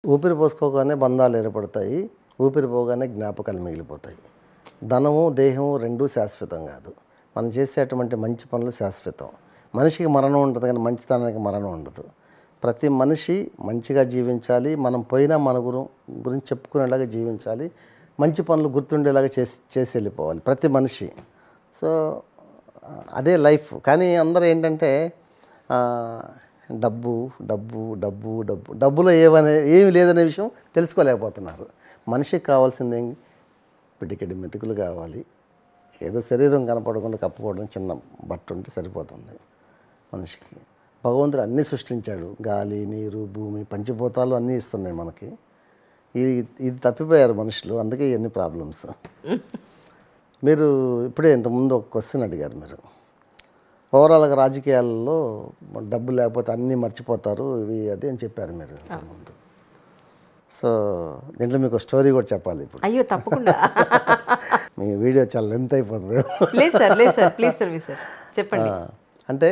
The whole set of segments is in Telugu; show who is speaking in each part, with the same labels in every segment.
Speaker 1: ఊపిరి పోసుకోగానే బంధాలు ఏర్పడతాయి. ఊపిరి పోగానే జ్ఞాపకాలు మిగిలిపోతాయి. ధనము, దేహము రెండూ శాశ్వతం కాదు. మనం చేసేటువంటి మంచి పనులు శాశ్వతం. మనిషికి మరణం ఉంటుంది కానీ మంచితనానికి మరణం ఉండదు. ప్రతి మనిషి మంచిగా జీవించాలి. మనం పోయినా మన గురించి చెప్పుకునేలాగా జీవించాలి. మంచి పనులు గుర్తుండేలాగా చేసి వెళ్ళిపోవాలి ప్రతి మనిషి. సో అదే లైఫ్. కానీ అందరూ ఏంటంటే డబ్బు డబ్బు డబ్బు డబ్బు డబ్బులో ఏమి లేదనే విషయం తెలుసుకోలేకపోతున్నారు. మనిషికి కావాల్సింది పిడికెడి మెతుకులు కావాలి. ఏదో శరీరం కనపడకుండా కప్పుకోవడం చిన్న బట్ట ఉంటే సరిపోతుంది మనిషికి. భగవంతుడు అన్నీ సృష్టించాడు. గాలి, నీరు, భూమి, పంచభూతాలు అన్నీ ఇస్తున్నాయి మనకి. ఇది తప్పిపోయారు మనుషులు. అందుకే ఇవన్నీ ప్రాబ్లమ్స్. మీరు ఇప్పుడే ఇంతకుముందు ఒక క్వశ్చన్ అడిగారు. మీరు ఓవరాల్గా రాజకీయాల్లో డబ్బు లేకపోతే అన్నీ మర్చిపోతారు ఇవి అది అని చెప్పారు మీరు ఇంతకుముందు. సో దీంట్లో మీకు స్టోరీ కూడా చెప్పాలి ఇప్పుడు.
Speaker 2: అయ్యో తప్పకుండా.
Speaker 1: మీ వీడియో చాలా లెంత్ అయిపోతుంది.
Speaker 2: లేదు సార్, లేదు sir, please sir, me sir చెప్పండి.
Speaker 1: అంటే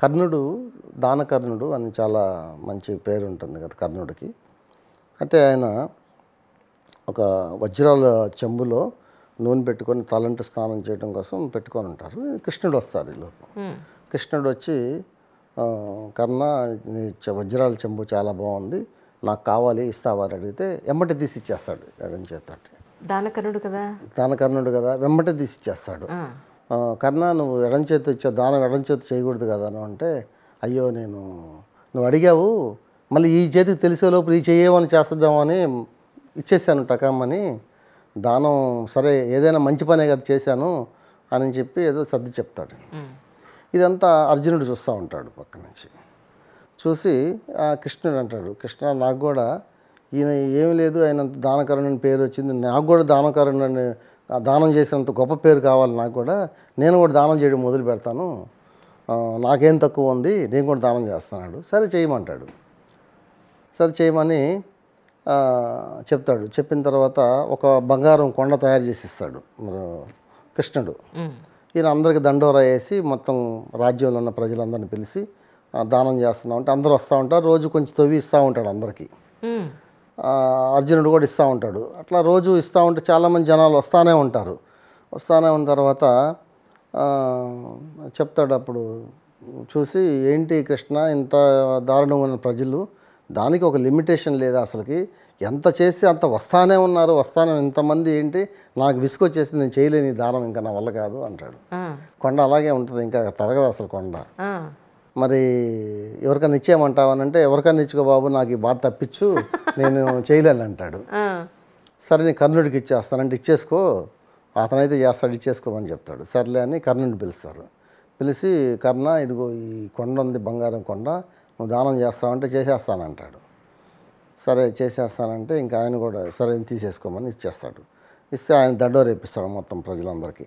Speaker 1: కర్ణుడు, దానకర్ణుడు అని చాలా మంచి పేరు ఉంటుంది కదా కర్ణుడికి. అయితే ఆయన ఒక వజ్రాల చెంబులో నూనె పెట్టుకొని తలంటు స్నానం చేయడం కోసం పెట్టుకొని ఉంటారు. కృష్ణుడు వస్తారు ఈ లోపు. కృష్ణుడు వచ్చి కర్ణ వజ్రాల చెంబు చాలా బాగుంది, నాకు కావాలి, ఇస్తావా అని అడిగితే వెంబటి తీసి ఇచ్చేస్తాడు ఎడం చేత.
Speaker 2: దానకర్ణుడు కదా,
Speaker 1: దానకర్ణుడు కదా, వెంబటి తీసి ఇచ్చేస్తాడు. కర్ణ నువ్వు ఎడం చేతి ఇచ్చావు, దానం ఎడం చేతి చేయకూడదు కదా అని అంటే, అయ్యో నువ్వు అడిగావు, మళ్ళీ ఈ చేతికి తెలిసేలోపు ఈ చేయమని చేస్తుందామని ఇచ్చేసాను టకమ్మని. దానం సరే ఏదైనా మంచి పనే కదా చేశాను అని చెప్పి ఏదో సర్ది చెప్తాడు. ఇదంతా అర్జునుడు చూస్తూ ఉంటాడు పక్క నుంచి. చూసి కృష్ణుడు అంటాడు, కృష్ణ నాకు కూడా ఈయన ఏమి లేదు, ఆయన దానకరుణని పేరు వచ్చింది, నాకు కూడా దానకరుణని దానం చేసినంత గొప్ప పేరు కావాలి నాకు కూడా, నేను కూడా దానం చేయడం మొదలు పెడతాను, నాకేం తక్కువ ఉంది, నేను కూడా దానం చేస్తున్నాడు. సరే చేయమంటాడు. సరే చేయమని చెప్తాడు. చెప్పిన తర్వాత ఒక బంగారం కొండ తయారు చేసి ఇస్తాడు కృష్ణుడు. ఈయన అందరికి దండోరా వేసి మొత్తం రాజ్యంలో ఉన్న ప్రజలందరినీ పిలిచి దానం చేస్తున్నాం అంటే అందరూ వస్తూ ఉంటారు. రోజు కొంచెం తవ్వి ఇస్తూ ఉంటాడు అందరికీ. అర్జునుడు కూడా ఇస్తూ ఉంటాడు. అట్లా రోజు ఇస్తూ ఉంటే చాలామంది జనాలు వస్తూనే ఉంటారు. వస్తూనే ఉన్న తర్వాత చెప్తాడు. అప్పుడు చూసి, ఏంటి కృష్ణ ఇంత దారుణమైన ప్రజలు, దానికి ఒక లిమిటేషన్ లేదా అసలుకి, ఎంత చేస్తే అంత వస్తానే ఉన్నారు, వస్తానే ఇంతమంది, ఏంటి నాకు విసుకొచ్చేసి నేను చేయలేని దానం, ఇంకా నా వల్ల కాదు అంటాడు. కొండ అలాగే ఉంటుంది, ఇంకా తరగదు అసలు కొండ. మరి ఎవరికైనా ఇచ్చేయమంటావనంటే, ఎవరికైనా ఇచ్చుకో బాబు, నాకు ఈ బాధ తప్పించు, నేను చేయలేను అంటాడు. సరే నేను కర్ణుడికి ఇచ్చేస్తానంటే, ఇచ్చేసుకో, అతనైతే చేస్తాడు, ఇచ్చేసుకోమని చెప్తాడు. సర్లే అని కర్ణుడిని పిలుస్తారు. పిలిచి, కర్ణ ఇదిగో ఈ కొండ ఉంది, బంగారం కొండ, నువ్వు దానం చేస్తావంటే చేసేస్తానంటాడు. సరే చేసేస్తానంటే ఇంకా ఆయన కూడా సరే తీసేసుకోమని ఇచ్చేస్తాడు. ఇస్తే ఆయన దండోరేపిస్తాడు మొత్తం ప్రజలందరికీ.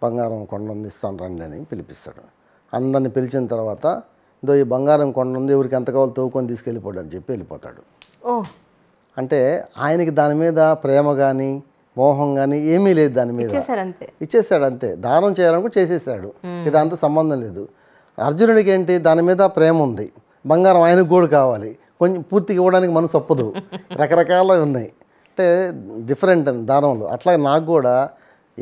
Speaker 1: బంగారం కొండ ఉంది, ఇస్తాను రండి అని పిలిపిస్తాడు. అందరిని పిలిచిన తర్వాత, ఇదో ఈ బంగారం కొండ ఉంది, ఎవరికి ఎంత కావాలో తవ్వుకొని తీసుకెళ్ళిపోడు అని చెప్పి వెళ్ళిపోతాడు. అంటే ఆయనకి దాని మీద ప్రేమ కానీ మోహం కానీ ఏమీ లేదు, దాని మీద ఇచ్చేసాడు అంతే. దానం చేయాలనుకో చేసేసాడు, ఇదంతా సంబంధం లేదు. అర్జునుడికి ఏంటి, దాని మీద ప్రేమ ఉంది, బంగారం ఆయనకు కూడా కావాలి, కొంచెం పూర్తిగా ఇవ్వడానికి మనసు ఒప్పదు, రకరకాలు ఉన్నాయి. అంటే డిఫరెంట్ అని దానంలో. అట్లాగే నాకు కూడా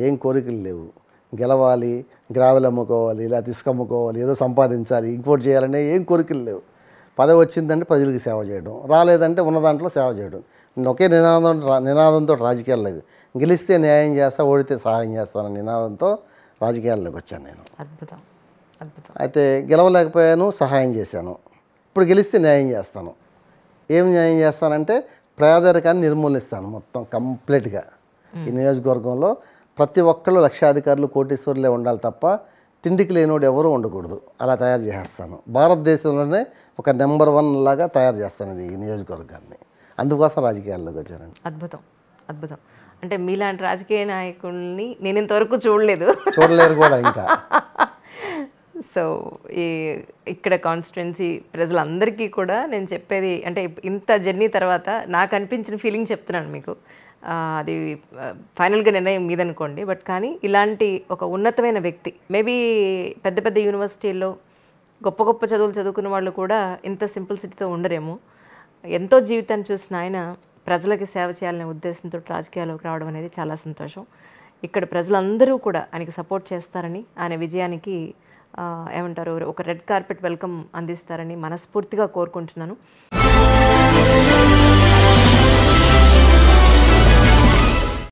Speaker 1: ఏం కోరికలు లేవు, గెలవాలి, గ్రావెల్ అమ్ముకోవాలి, ఇలా తీసుకమ్ముకోవాలి, ఏదో సంపాదించాలి, ఇంకోటి చేయాలనే ఏం కోరికలు లేవు. పదవి వచ్చిందంటే ప్రజలకు సేవ చేయడం, రాలేదంటే ఉన్న దాంట్లో సేవ చేయడం. నేను ఒకే నినాదంతో రాజకీయాల్లోకి, గెలిస్తే న్యాయం చేస్తా, ఓడితే సహాయం చేస్తానని నినాదంతో రాజకీయాల్లోకి వచ్చాను నేను.
Speaker 2: అద్భుతం, అద్భుతం.
Speaker 1: అయితే గెలవలేకపోయాను, సహాయం చేశాను. ఇప్పుడు గెలిస్తే న్యాయం చేస్తాను. ఏం న్యాయం చేస్తానంటే పేదరికాన్ని నిర్మూలిస్తాను మొత్తం కంప్లీట్గా. ఈ నియోజకవర్గంలో ప్రతి ఒక్కళ్ళు లక్షాధికారులు, కోటీశ్వరులే ఉండాలి తప్ప తిండికి లేనివాడు ఎవరు ఉండకూడదు, అలా తయారు చేస్తాను. భారతదేశంలోనే ఒక నెంబర్ 1 లాగా తయారు చేస్తాను ఇది ఈ నియోజకవర్గాన్ని. అందుకోసం రాజకీయాల్లోకి వచ్చానండి.
Speaker 2: అద్భుతం, అద్భుతం. అంటే మీలాంటి రాజకీయ నాయకుల్ని నేను ఇంతవరకు చూడలేరు
Speaker 1: కూడా ఇంకా.
Speaker 2: సో ఇక్కడ కాన్స్టిట్యున్సీ ప్రజలందరికీ కూడా నేను చెప్పేది అంటే, ఇంత జర్నీ తర్వాత నాకు అనిపించిన ఫీలింగ్ చెప్తున్నాను మీకు. అది ఫైనల్గా నిర్ణయం మీదనుకోండి. బట్ కానీ ఇలాంటి ఒక ఉన్నతమైన వ్యక్తి, మేబీ పెద్ద పెద్ద యూనివర్సిటీల్లో గొప్ప గొప్ప చదువులు చదువుకున్న వాళ్ళు కూడా ఇంత సింప్లిసిటీతో ఉండరేమో. ఎంతో జీవితాన్ని చూసిన ఆయన ప్రజలకి సేవ చేయాలనే ఉద్దేశంతో రాజకీయాల్లోకి రావడం అనేది చాలా సంతోషం. ఇక్కడ ప్రజలందరూ కూడా ఆయనకి సపోర్ట్ చేస్తారని, ఆయన విజయానికి ఏమంటారు, ఒక రెడ్ కార్పెట్ వెల్కమ్ అందిస్తారని మనస్ఫూర్తిగా కోరుకుంటున్నాను.